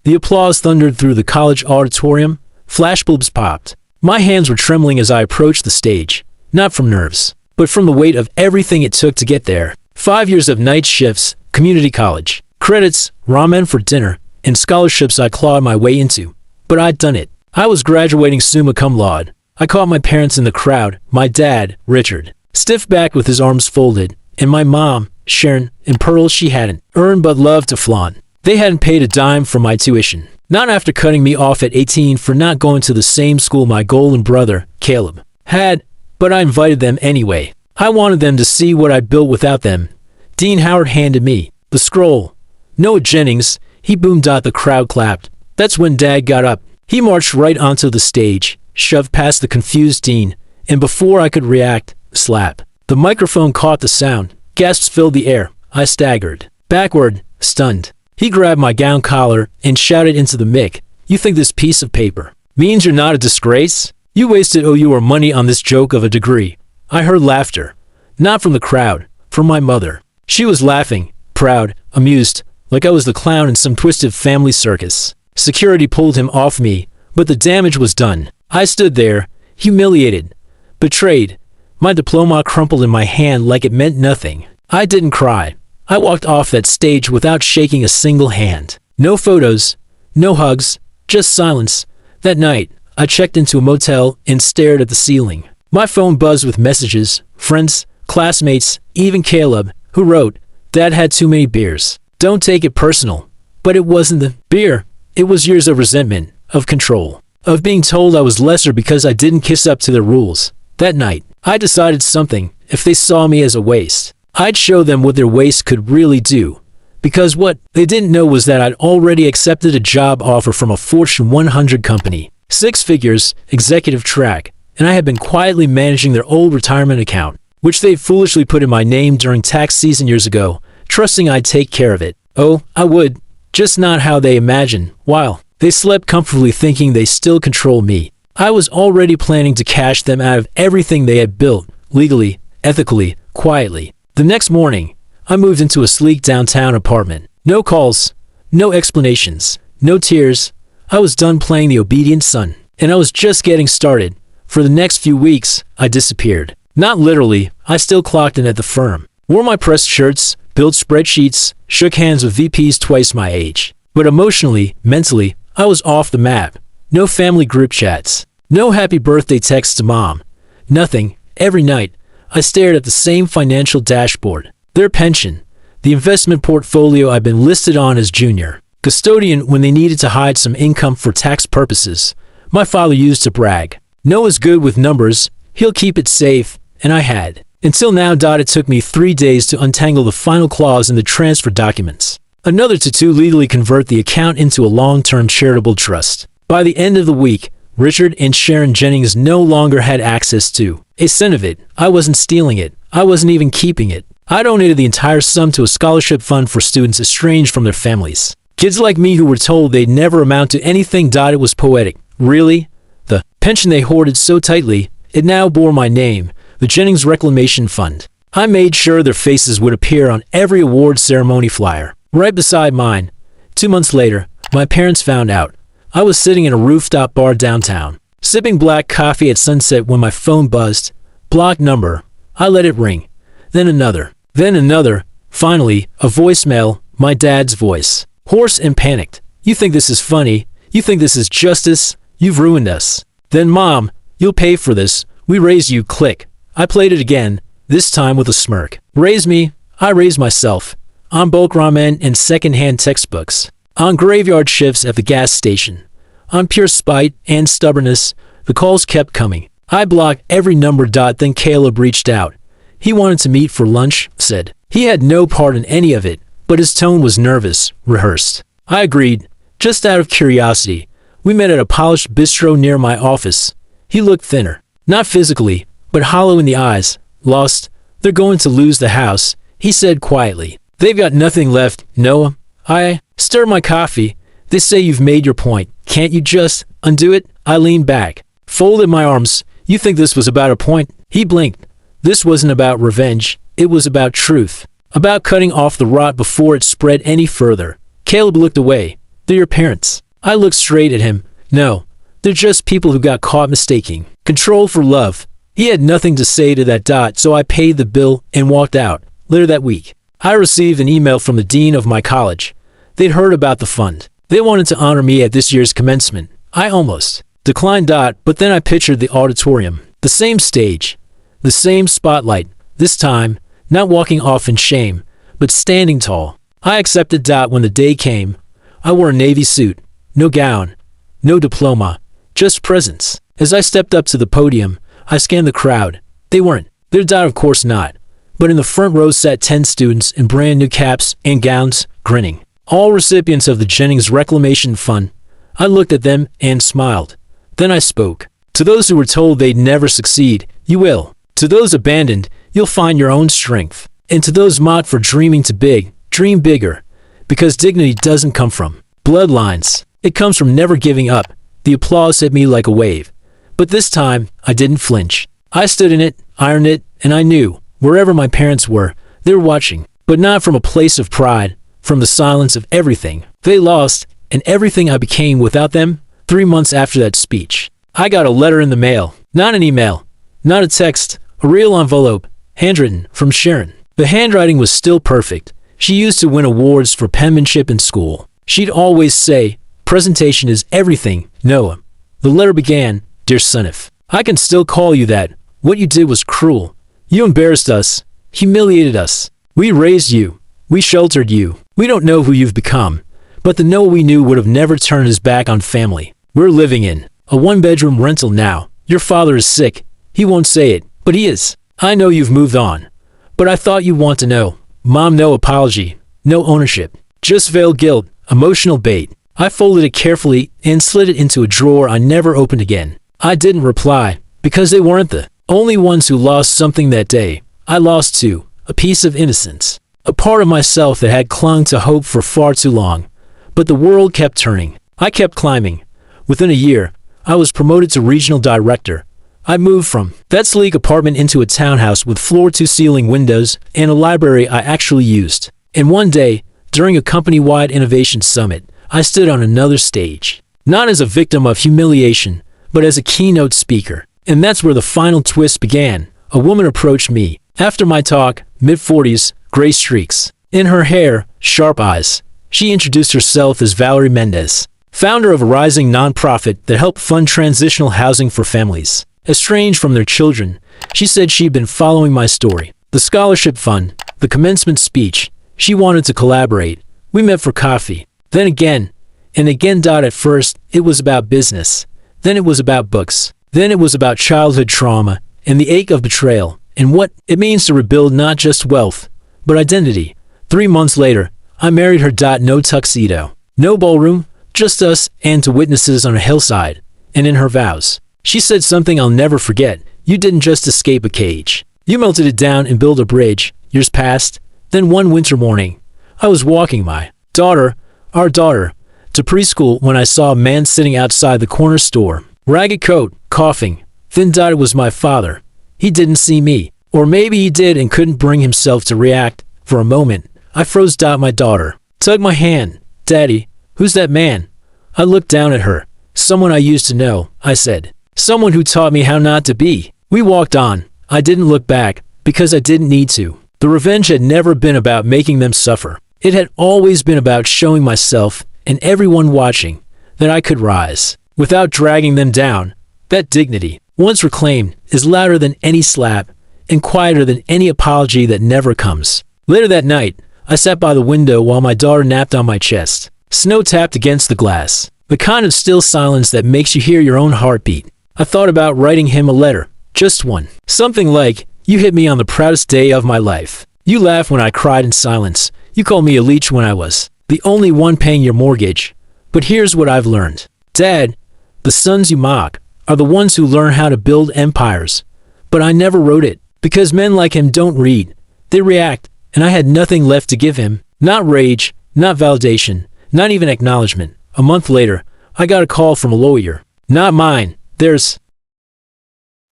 The applause thundered through the college auditorium. Flashbulbs popped. My hands were trembling as I approached the stage, not from nerves, but from the weight of everything it took to get there. 5 years of night shifts, community college, credits, ramen for dinner, and scholarships I clawed my way into. But I'd done it. I was graduating summa cum laude. I caught my parents in the crowd, my dad, Richard, stiff back with his arms folded, and my mom, Sharon, in pearls she hadn't earned but loved to flaunt. They hadn't paid a dime for my tuition. Not after cutting me off at 18 for not going to the same school my golden brother, Caleb, had, but I invited them anyway. I wanted them to see what I built without them. Dean Howard handed me the scroll. Noah Jennings, he boomed out. The crowd clapped. That's when Dad got up. He marched right onto the stage, shoved past the confused Dean, and before I could react, slap. The microphone caught the sound. Gasps filled the air. I staggered backward, stunned. He grabbed my gown collar and shouted into the mic, "You think this piece of paper means you're not a disgrace? You wasted your money on this joke of a degree." I heard laughter, not from the crowd, from my mother. She was laughing, proud, amused, like I was the clown in some twisted family circus. Security pulled him off me, but the damage was done. I stood there, humiliated, betrayed. My diploma crumpled in my hand like it meant nothing. I didn't cry. I walked off that stage without shaking a single hand. No photos, no hugs, just silence. That night, I checked into a motel and stared at the ceiling. My phone buzzed with messages, friends, classmates, even Caleb, who wrote, "Dad had too many beers. Don't take it personal." But it wasn't the beer. It was years of resentment, of control, of being told I was lesser because I didn't kiss up to their rules. That night, I decided something. If they saw me as a waste, I'd show them what their waste could really do. Because what they didn't know was that I'd already accepted a job offer from a Fortune 100 company. 6 figures, executive track, and I had been quietly managing their old retirement account, which they'd foolishly put in my name during tax season years ago, trusting I'd take care of it. Oh, I would. Just not how they imagined. While they slept comfortably thinking they still control me, I was already planning to cash them out of everything they had built, legally, ethically, quietly. The next morning, I moved into a sleek downtown apartment. No calls, no explanations, no tears. I was done playing the obedient son, and I was just getting started. For the next few weeks, I disappeared. Not literally, I still clocked in at the firm, wore my pressed shirts, built spreadsheets, shook hands with VPs twice my age. But emotionally, mentally, I was off the map. No family group chats, no happy birthday texts to mom. Nothing. Every night, I stared at the same financial dashboard. Their pension, the investment portfolio I'd been listed on as junior custodian when they needed to hide some income for tax purposes. My father used to brag. Noah's good with numbers, he'll keep it safe, and I had. Until now. It took me 3 days to untangle the final clause in the transfer documents. Another to legally convert the account into a long-term charitable trust. By the end of the week, Richard and Sharon Jennings no longer had access to a cent of it. I wasn't stealing it. I wasn't even keeping it. I donated the entire sum to a scholarship fund for students estranged from their families. Kids like me who were told they'd never amount to anything. It was poetic. Really? The pension they hoarded so tightly, it now bore my name, the Jennings Reclamation Fund. I made sure their faces would appear on every award ceremony flyer, right beside mine. 2 months later, my parents found out. I was sitting in a rooftop bar downtown, sipping black coffee at sunset when my phone buzzed. Blocked number. I let it ring. Then another. Then another. Finally, a voicemail, my dad's voice. Hoarse and panicked. "You think this is funny? You think this is justice? You've ruined us." Then, "Mom, you'll pay for this. We raised you." Click. I played it again, this time with a smirk. Raise me. I raised myself. On bulk ramen and second-hand textbooks. On graveyard shifts at the gas station. On pure spite and stubbornness, the calls kept coming. I blocked every number. Then Caleb reached out. He wanted to meet for lunch, said. He had no part in any of it, but his tone was nervous, rehearsed. I agreed, just out of curiosity. We met at a polished bistro near my office. He looked thinner, not physically, but hollow in the eyes. Lost. "They're going to lose the house," he said quietly. "They've got nothing left, Noah." I stirred my coffee. "They say you've made your point. Can't you just undo it?" I leaned back, folded my arms. "You think this was about a point?" He blinked. This wasn't about revenge. It was about truth. About cutting off the rot before it spread any further. Caleb looked away. They're your parents. I looked straight at him. No, they're just people who got caught mistaking control for love. He had nothing to say to that, so I paid the bill and walked out. Later that week, I received an email from the dean of my college. They'd heard about the fund. They wanted to honor me at this year's commencement. I almost declined, but then I pictured the auditorium, the same stage, the same spotlight, this time, not walking off in shame, but standing tall. I accepted. When the day came, I wore a navy suit, no gown, no diploma, just presence. As I stepped up to the podium, I scanned the crowd. They weren't there, of course not. But in the front row sat 10 students in brand new caps and gowns, grinning. All recipients of the Jennings Reclamation Fund. I looked at them and smiled. Then I spoke. To those who were told they'd never succeed, you will. To those abandoned, you'll find your own strength. And to those mocked for dreaming too big, dream bigger. Because dignity doesn't come from bloodlines. It comes from never giving up. The applause hit me like a wave. But this time, I didn't flinch. I stood in it, ironed it, and I knew, wherever my parents were, they were watching. But not from a place of pride, from the silence of everything they lost and everything I became without them. 3 months after that speech, I got a letter in the mail. Not an email, not a text, a real envelope, handwritten, from Sharon. The handwriting was still perfect. She used to win awards for penmanship in school. She'd always say, "Presentation is everything, Noah." The letter began, "Dear Sonif, I can still call you that. What you did was cruel. You embarrassed us, humiliated us. We raised you. We sheltered you. We don't know who you've become. But the Noah we knew would have never turned his back on family. We're living in a one-bedroom rental now. Your father is sick. He won't say it, but he is. I know you've moved on. But I thought you'd want to know. Mom, no apology, no ownership. Just veiled guilt, emotional bait." I folded it carefully and slid it into a drawer I never opened again. I didn't reply, because they weren't the only ones who lost something that day. I lost too, a piece of innocence, a part of myself that had clung to hope for far too long. But the world kept turning. I kept climbing. Within a year, I was promoted to regional director. I moved from that sleek apartment into a townhouse with floor-to-ceiling windows and a library I actually used. And one day, during a company-wide innovation summit, I stood on another stage, not as a victim of humiliation, but as a keynote speaker. And that's where the final twist began. A woman approached me. After my talk, mid-40s, gray streaks in her hair, sharp eyes. She introduced herself as Valerie Mendez, founder of a rising nonprofit that helped fund transitional housing for families estranged from their children. She said she'd been following my story, the scholarship fund, the commencement speech. She wanted to collaborate. We met for coffee. Then again, and again. At first, it was about business. Then it was about books. Then it was about childhood trauma and the ache of betrayal and what it means to rebuild not just wealth, but identity. 3 months later, I married her. No tuxedo, no ballroom, just us and two witnesses on a hillside. And in her vows, she said something I'll never forget. You didn't just escape a cage. You melted it down and built a bridge. Years passed. Then one winter morning, I was walking my daughter, our daughter, to preschool when I saw a man sitting outside the corner store. Ragged coat, coughing. Then it was my father. He didn't see me. Or maybe he did and couldn't bring himself to react. For a moment, I froze. My daughter tugged my hand. "Daddy, who's that man?" I looked down at her. "Someone I used to know," I said. "Someone who taught me how not to be." We walked on. I didn't look back, because I didn't need to. The revenge had never been about making them suffer. It had always been about showing myself, and everyone watching, that I could rise, without dragging them down. That dignity, once reclaimed, is louder than any slap, and quieter than any apology that never comes. Later that night, I sat by the window while my daughter napped on my chest. Snow tapped against the glass, the kind of still silence that makes you hear your own heartbeat. I thought about writing him a letter, just one. Something like, "You hit me on the proudest day of my life. You laughed when I cried in silence. You called me a leech when I was the only one paying your mortgage. But here's what I've learned. Dad, the sons you mock are the ones who learn how to build empires." But I never wrote it, because men like him don't read. They react, and I had nothing left to give him. Not rage, not validation, not even acknowledgement. A month later, I got a call from a lawyer. Not mine, theirs.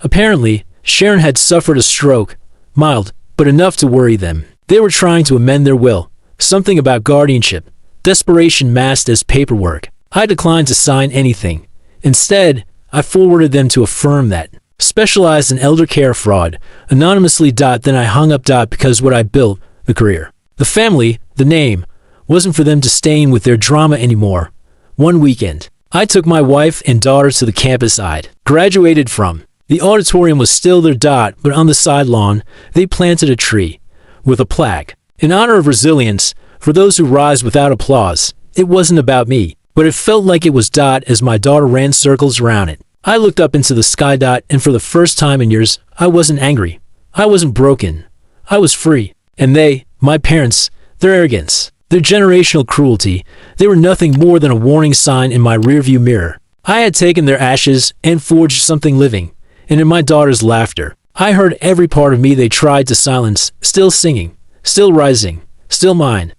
Apparently, Sharon had suffered a stroke, mild, but enough to worry them. They were trying to amend their will, something about guardianship. Desperation masked as paperwork. I declined to sign anything. Instead, I forwarded them to a firm that specialized in elder care fraud, anonymously. Then I hung up. Because what I built, the career, the family, the name, wasn't for them to stain with their drama anymore. One weekend, I took my wife and daughter to the campus I'd graduated from. The auditorium was still there. But on the side lawn, they planted a tree with a plaque in honor of resilience for those who rise without applause. It wasn't about me, but it felt like it was. As my daughter ran circles around it, I looked up into the sky. And for the first time in years, I wasn't angry. I wasn't broken. I was free. And they, my parents, their arrogance, their generational cruelty, they were nothing more than a warning sign in my rearview mirror. I had taken their ashes and forged something living, and in my daughter's laughter, I heard every part of me they tried to silence, still singing, still rising, still mine.